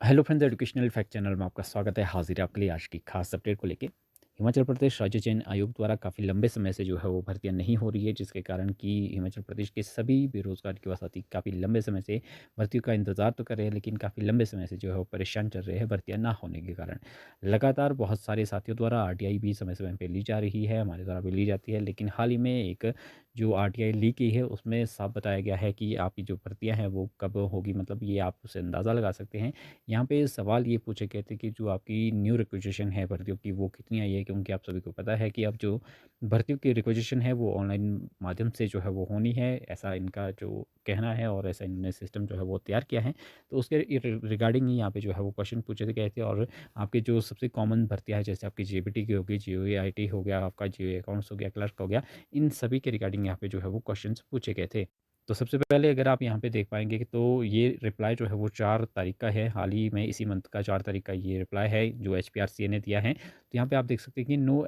Hello friends, educational fact channel में आपका स्वागत है। हाजिर है आपके लिए आज की खास अपडेट को लेके। हिमाचल प्रदेश राज्य चयन आयोग द्वारा काफ़ी लंबे समय से जो है वो भर्तियां नहीं हो रही है, जिसके कारण कि हिमाचल प्रदेश के सभी बेरोजगार युवा साथी काफ़ी लंबे समय से भर्तियों का इंतजार तो कर रहे हैं, लेकिन काफ़ी लंबे समय से जो है वो परेशान चल रहे हैं भर्तियां ना होने के कारण। लगातार बहुत सारे साथियों द्वारा आरटीआई भी समय समय पर ली जा रही है, हमारे द्वारा भी ली जाती है, लेकिन हाल ही में एक जो आरटीआई ली की है उसमें साफ बताया गया है कि आपकी जो भर्तियां हैं वो कब होगी, मतलब ये आप उसे अंदाज़ा लगा सकते हैं। यहाँ पे सवाल ये पूछे गए थे कि जो आपकी न्यू रिक्विजिशन है भर्तियों की वो कितनी आई है, क्योंकि आप सभी को पता है कि अब जो भर्तियों की रिक्विजिशन है वो ऑनलाइन माध्यम से जो है वो होनी है, ऐसा इनका जो कहना है और ऐसा इन्होंने सिस्टम जो है वो तैयार किया है। तो उसके रिगार्डिंग ही यहाँ पे जो है वो क्वेश्चन पूछे थे गए थे, और आपके जो सबसे कॉमन भर्तियाँ है जैसे आपकी जेबीटी की होगी, जीओएआईटी हो गया, आपका जीओ अकाउंट्स हो गया, क्लर्क हो गया, इन सभी के रिगार्डिंग यहाँ पे जो है वो क्वेश्चन पूछे गए थे। तो सबसे पहले अगर आप यहाँ पे देख पाएँगे कि तो ये रिप्लाई जो है वो 4 तारीख का है, हाल ही में इसी मंथ का 4 तारीख का ये रिप्लाई है जो एचपीआरसीए ने दिया है। तो यहाँ पे आप देख सकते हैं कि no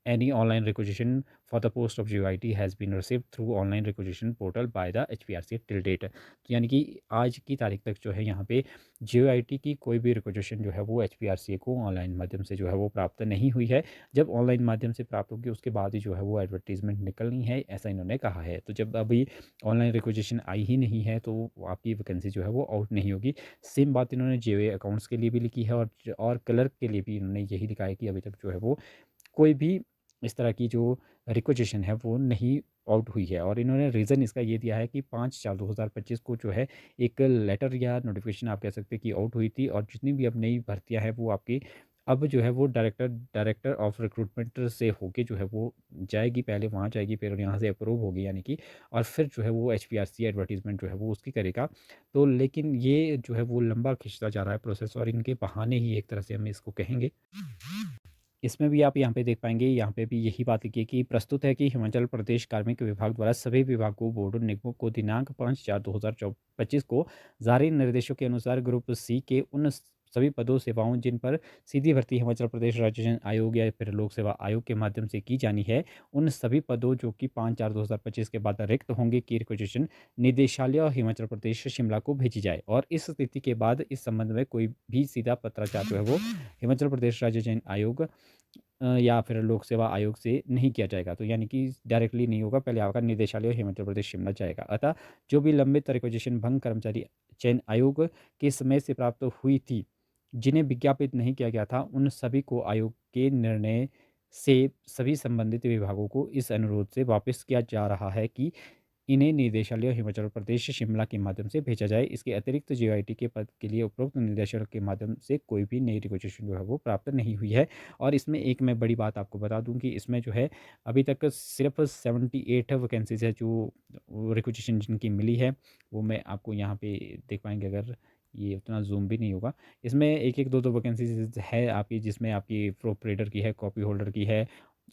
any online requisition for the post of GOIT has been received through online requisition portal by the HPRCA till date. तो यानी कि आज की तारीख तक जो है यहाँ पे जीओआईटी की कोई भी रिक्वेजिशन जो है वो एचपीआरसीए को ऑनलाइन माध्यम से जो है वो प्राप्त नहीं हुई है। जब ऑनलाइन माध्यम से प्राप्त होगी उसके बाद ही जो है वो एडवर्टीज़मेंट निकलनी है, ऐसा इन्होंने कहा है। तो जब अभी ऑनलाइन रिक्वेजिशन आई ही नहीं है तो आपकी वैकेंसी जो है वो आउट नहीं होगी। सेम बात इन्होंने जेओए अकाउंट्स के लिए भी लिखी है, और क्लर्क के लिए भी इन्होंने यही लिखा है कि अभी तक जो है वो कोई भी इस तरह की जो रिक्वेजिशन है वो नहीं आउट हुई है। और इन्होंने रीज़न इसका ये दिया है कि 5/4/2025 को जो है एक लेटर या नोटिफिकेशन आप कह सकते हैं कि आउट हुई थी, और जितनी भी अब नई भर्तियां हैं वो आपकी अब जो है वो डायरेक्टर डायरेक्टर ऑफ रिक्रूटमेंट से होके जो है वो जाएगी, पहले वहाँ जाएगी, फिर यहाँ से अप्रूव होगी यानी कि, और फिर जो है वो एचपीआरसी एडवर्टीजमेंट जो है वो उसकी करेगा। तो लेकिन ये जो है वो लंबा खिंचता जा रहा है प्रोसेस, और इनके बहाने ही एक तरह से हम इसको कहेंगे। इसमें भी आप यहाँ पे देख पाएंगे, यहाँ पे भी यही बात की कि प्रस्तुत है कि हिमाचल प्रदेश कार्मिक विभाग द्वारा सभी विभागों बोर्ड और निगमों को दिनांक 5/4/2025 को जारी निर्देशों के अनुसार ग्रुप सी के उन सभी पदों सेवाओं जिन पर सीधी भर्ती हिमाचल प्रदेश राज्य चयन आयोग या फिर लोक सेवा आयोग के माध्यम से की जानी है, उन सभी पदों जो कि 5/4/2025 के बाद रिक्त होंगे की रिक्वेजिशन निदेशालय और हिमाचल प्रदेश शिमला को भेजी जाए, और इस स्थिति के बाद इस संबंध में कोई भी सीधा पत्राचार जो है वो हिमाचल प्रदेश राज्य चयन आयोग या फिर लोक सेवा आयोग से नहीं किया जाएगा। तो यानी कि डायरेक्टली नहीं होगा, पहले आपका निदेशालय हिमाचल प्रदेश शिमला जाएगा। अतः जो भी लंबित रिक्वेजिशन भंग कर्मचारी चयन आयोग के समय से प्राप्त हुई थी, जिन्हें विज्ञापित नहीं किया गया था, उन सभी को आयोग के निर्णय से सभी संबंधित विभागों को इस अनुरोध से वापस किया जा रहा है कि इन्हें निदेशालय हिमाचल प्रदेश शिमला के माध्यम से भेजा जाए। इसके अतिरिक्त जीओआईटी के पद के लिए उपरोक्त निदेशालय के माध्यम से कोई भी नई रिक्वेजिशन जो है वो प्राप्त नहीं हुई है। और इसमें एक मैं बड़ी बात आपको बता दूं कि इसमें जो है अभी तक सिर्फ 78 वैकेंसीज है जो रिक्वेजिशन जिनकी मिली है, वो मैं आपको यहाँ पे देख पाएंगे अगर ये उतना जूम भी नहीं होगा। इसमें एक एक दो दो वैकेंसीज है आपकी, जिसमें आपकी प्रोपरेटर की है, कॉपी होल्डर की है,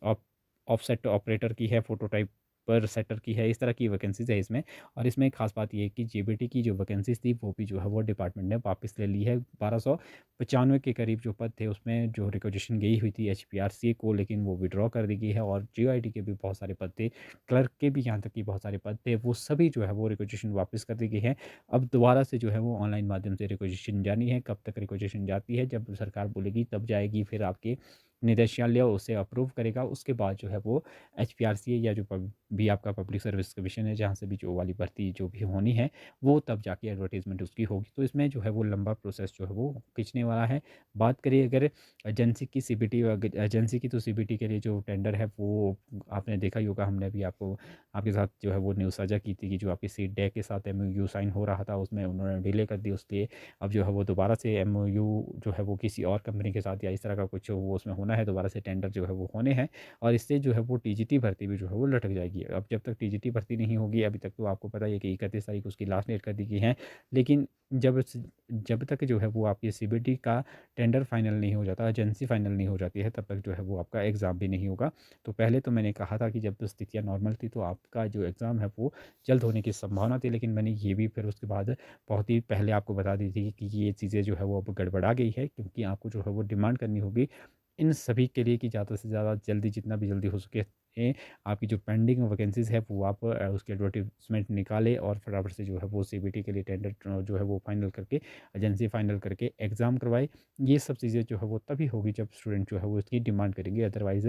ऑफ ऑफसेट ऑपरेटर की है, फोटोटाइप पर सेटर की है, इस तरह की वैकेंसीज है इसमें। और इसमें खास बात ये है कि जेबीटी की जो वैकेंसीज थी वो भी जो है वो डिपार्टमेंट ने वापस ले ली है। 1295 के करीब जो पद थे उसमें जो रिक्वेजिशन गई हुई थी एचपीआरसी को, लेकिन वो विड्रॉ कर दी गई है। और जीओआईटी के भी बहुत सारे पद थे, क्लर्क के भी यहाँ तक कि बहुत सारे पद थे, वो सभी जो है वो रिक्वेजिशन वापस कर दी गई है। अब दोबारा से जो है वो ऑनलाइन माध्यम से रिक्वेजिशन जानी है। कब तक रिक्वेजिशन जाती है, जब सरकार बोलेगी तब जाएगी, फिर आपके निदेशालय उसे अप्रूव करेगा, उसके बाद जो है वो एचपीआरसीए या जो भी आपका पब्लिक सर्विस कमीशन है, जहाँ से भी जो वाली भर्ती जो भी होनी है, वो तब जाके एडवर्टीजमेंट उसकी होगी। तो इसमें जो है वो लंबा प्रोसेस जो है वो खींचने वाला है। बात करिए अगर एजेंसी की सीबीटी, एजेंसी की, तो सीबीटी के लिए जो टेंडर है वो आपने देखा ही होगा, हमने भी आपको आपके साथ जो है वो न्यूज़ साझा की थी कि जो आपकी सी डे के साथ एमओयू साइन हो रहा था उसमें उन्होंने डिले कर दी, उसलिए अब जो है वो दोबारा से एमओयू जो है वो किसी और कंपनी के साथ या इस तरह का कुछ वो उसमें होना है, दोबारा से टेंडर जो है वो होने हैं। और इससे जो है वो टीजीटी भर्ती भी जो है वो लटक जाएगी। अब जब तक टीजीटी भर्ती नहीं होगी, अभी तक तो आपको पता ही है कि 31 तारीख उसकी लास्ट डेट कर दी गई है, लेकिन जब तक जो है वो आपकी सीबीटी का टेंडर फाइनल नहीं हो जाता, एजेंसी फाइनल नहीं हो जाती है, तब तक जो है वो आपका एग्ज़ाम भी नहीं होगा। तो पहले तो मैंने कहा था कि जब तो स्थितियाँ नॉर्मल थी तो आपका जो एग्ज़ाम है वो जल्द होने की संभावना थी, लेकिन मैंने ये भी फिर उसके बाद बहुत ही पहले आपको बता दी थी कि ये चीज़ें जो है वो अब गड़बड़ा गई है, क्योंकि आपको जो है वो डिमांड करनी होगी इन सभी के लिए कि ज़्यादा से ज़्यादा जल्दी, जितना भी जल्दी हो सके आपकी जो पेंडिंग वैकेंसीज़ है वो आप उसकी एडवर्टाइज़मेंट निकालें और फटाफट से जो है वो सीबीटी के लिए टेंडर जो है वो फाइनल करके, एजेंसी फाइनल करके एग्ज़ाम करवाएँ। ये सब चीज़ें जो है वो तभी होगी जब स्टूडेंट जो है वो इसकी डिमांड करेंगे, अदरवाइज़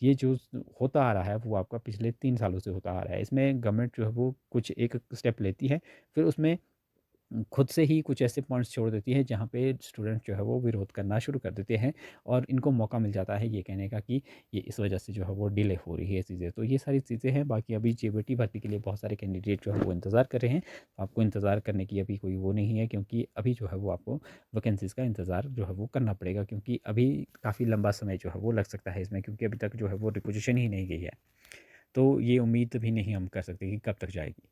ये जो होता आ रहा है वो आपका पिछले 3 सालों से होता आ रहा है। इसमें गवर्नमेंट जो है वो कुछ एक स्टेप लेती है, फिर उसमें खुद से ही कुछ ऐसे पॉइंट्स छोड़ देती है जहाँ पे स्टूडेंट जो है वो विरोध करना शुरू कर देते हैं और इनको मौका मिल जाता है ये कहने का कि ये इस वजह से जो है वो डिले हो रही है चीज़ें। तो ये सारी चीज़ें हैं। बाकी अभी जेबीटी भर्ती के लिए बहुत सारे कैंडिडेट जो है वो इंतज़ार कर रहे हैं। तो आपको इंतज़ार करने की अभी कोई वो नहीं है, क्योंकि अभी जो है वो आपको वैकेंसीज़ का इंतज़ार जो है वो करना पड़ेगा, क्योंकि अभी काफ़ी लंबा समय जो है वो लग सकता है इसमें, क्योंकि अभी तक जो है वो रिक्वेजिशन ही नहीं गई है। तो ये उम्मीद भी नहीं हम कर सकते कि कब तक जाएगी।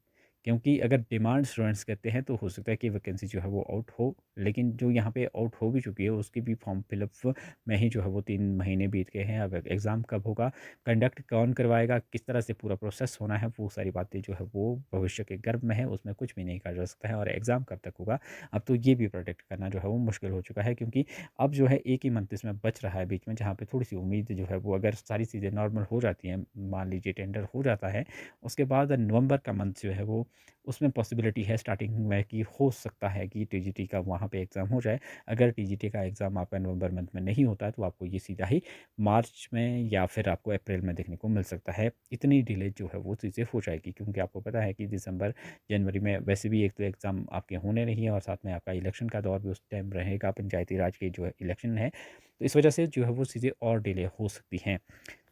क्योंकि अगर डिमांड स्टूडेंट्स कहते हैं तो हो सकता है कि वैकेंसी जो है वो आउट हो, लेकिन जो यहाँ पे आउट हो भी चुकी है उसकी भी फॉर्म फिलअप में ही जो है वो 3 महीने बीत गए हैं। अब एग्ज़ाम कब होगा, कंडक्ट कौन करवाएगा, किस तरह से पूरा प्रोसेस होना है, वो सारी बातें जो है वो भविष्य के गर्भ में है, उसमें कुछ भी नहीं कहा जा सकता है। और एग्ज़ाम कब तक होगा, अब तो ये भी प्रोडिक्ट करना जो है वो मुश्किल हो चुका है, क्योंकि अब जो है एक ही मंथ इसमें बच रहा है बीच में, जहाँ पे थोड़ी-सी उम्मीद जो है वो अगर सारी चीज़ें नॉर्मल हो जाती हैं, मान लीजिए टेंडर हो जाता है, उसके बाद नवंबर का मंथ जो है वो उसमें पॉसिबिलिटी है स्टार्टिंग में कि हो सकता है कि टीजीटी का वहाँ पे एग्ज़ाम हो जाए। अगर टीजीटी का एग्ज़ाम आपका नवंबर मंथ में नहीं होता है तो आपको ये सीधा ही मार्च में या फिर आपको अप्रैल में देखने को मिल सकता है। इतनी डिले जो है वो चीज़ें हो जाएगी, क्योंकि आपको पता है कि दिसंबर, जनवरी में वैसे भी एक तो एग्ज़ाम आपके होने नहीं है और साथ में आपका इलेक्शन का दौर भी उस टाइम रहेगा, पंचायती राज की जो है इलेक्शन है। तो इस वजह से जो है वो चीज़ें और डिले हो सकती हैं।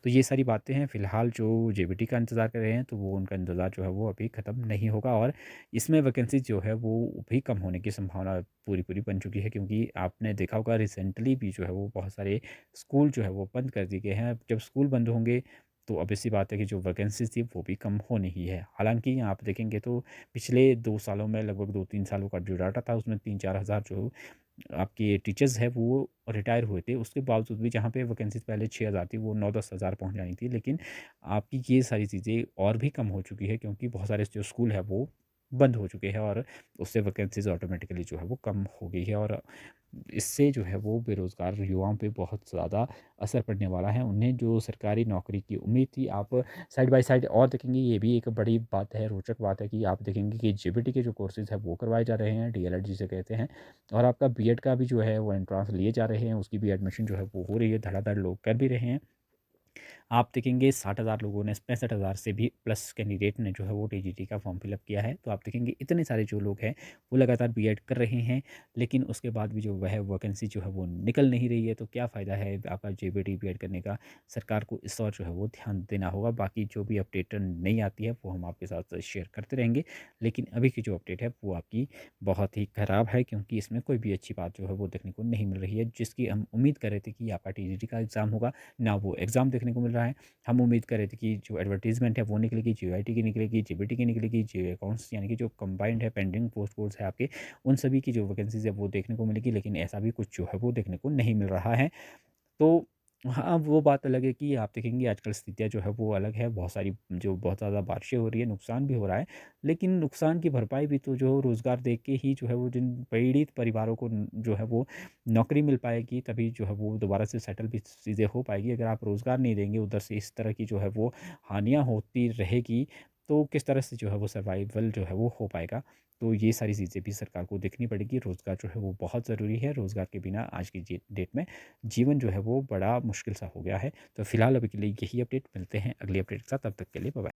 तो ये सारी बातें हैं। फ़िलहाल जो जेबीटी का इंतज़ार कर रहे हैं तो वो उनका इंतज़ार जो है वो अभी ख़त्म नहीं होगा, और इसमें वैकेंसी जो है वो भी कम होने की संभावना पूरी-पूरी बन चुकी है, क्योंकि आपने देखा होगा रिसेंटली भी जो है वो बहुत सारे स्कूल जो है वो बंद कर दिए गए हैं। जब स्कूल बंद होंगे तो ऑब्वियस सी बात है कि जो वैकेंसीज़ थी वो भी कम होनी ही है। हालाँकि आप देखेंगे तो पिछले 2 सालों में लगभग 2-3 सालों का जो डाटा था उसमें 3-4 हज़ार जो आपके टीचर्स हैं वो रिटायर हुए थे। उसके बावजूद भी जहाँ पे वैकेंसीज़ पहले 6,000 थी वो 9-10 हज़ार पहुँच जानी थी। लेकिन आपकी ये सारी चीज़ें और भी कम हो चुकी है, क्योंकि बहुत सारे जो स्कूल हैं वो बंद हो चुके हैं और उससे वैकेंसीज़ ऑटोमेटिकली जो है वो कम हो गई है, और इससे जो है वो बेरोज़गार युवाओं पे बहुत ज़्यादा असर पड़ने वाला है। उन्हें जो सरकारी नौकरी की उम्मीद थी, आप साइड बाय साइड और देखेंगे, ये भी एक बड़ी बात है, रोचक बात है कि आप देखेंगे कि जेबीटी के जो कोर्सेज़ हैं वो करवाए जा रहे हैं, डीएलएड जिसे कहते हैं, और आपका बीएड का भी जो है वो एंट्रेंस लिए जा रहे हैं, उसकी भी एडमिशन जो है वो हो रही है, धड़ाधड़ लोग कर भी रहे हैं। आप देखेंगे 60,000 लोगों ने, 65,000 से भी प्लस कैंडिडेट ने जो है वो टीजीटी का फॉर्म फिलअप किया है। तो आप देखेंगे इतने सारे जो लोग हैं वो लगातार बीएड कर रहे हैं, लेकिन उसके बाद भी जो वह वैकेंसी जो है वो निकल नहीं रही है। तो क्या फ़ायदा है आपका जेबीटी बीएड करने का। सरकार को इस ओर जो है वो ध्यान देना होगा। बाकी जो भी अपडेट नई आती है वो हम आपके साथ शेयर करते रहेंगे, लेकिन अभी की जो अपडेट है वो आपकी बहुत ही ख़राब है, क्योंकि इसमें कोई भी अच्छी बात जो है वो देखने को नहीं मिल रही है। जिसकी हम उम्मीद कर रहे थे कि आपका टीजीटी का एग्ज़ाम होगा, ना वो एग्ज़ाम देखने को मिल रहा है। हम उम्मीद कर रहे थे कि जो एडवर्टाइज़मेंट है वो निकलेगी, जीओआईटी की निकलेगी, जेबीटी की निकलेगी, जे अकाउंट्स यानी कि जो कंबाइंड है, पेंडिंग पोस्ट कोड्स है आपके, उन सभी की जो वैकेंसीज़ है वो देखने को मिलेगी, लेकिन ऐसा भी कुछ जो है वो देखने को नहीं मिल रहा है। तो हाँ, वो बात अलग है कि आप देखेंगे आजकल स्थितियाँ जो है वो अलग है, बहुत सारी जो बहुत ज़्यादा बारिशें हो रही है, नुकसान भी हो रहा है, लेकिन नुकसान की भरपाई भी तो जो रोज़गार देख के ही जो है वो जिन पीड़ित परिवारों को जो है वो नौकरी मिल पाएगी, तभी जो है वो दोबारा से सेटल भी चीज़ें हो पाएगी। अगर आप रोज़गार नहीं देंगे, उधर से इस तरह की जो है वो हानियाँ होती रहेगी, तो किस तरह से जो है वो सर्वाइवल जो है वो हो पाएगा। तो ये सारी चीज़ें भी सरकार को देखनी पड़ेगी। रोज़गार जो है वो बहुत ज़रूरी है, रोज़गार के बिना आज की डेट में जीवन जो है वो बड़ा मुश्किल सा हो गया है। तो फिलहाल अभी के लिए यही अपडेट, मिलते हैं अगली अपडेट के साथ, तब तक के लिए बाय बाय।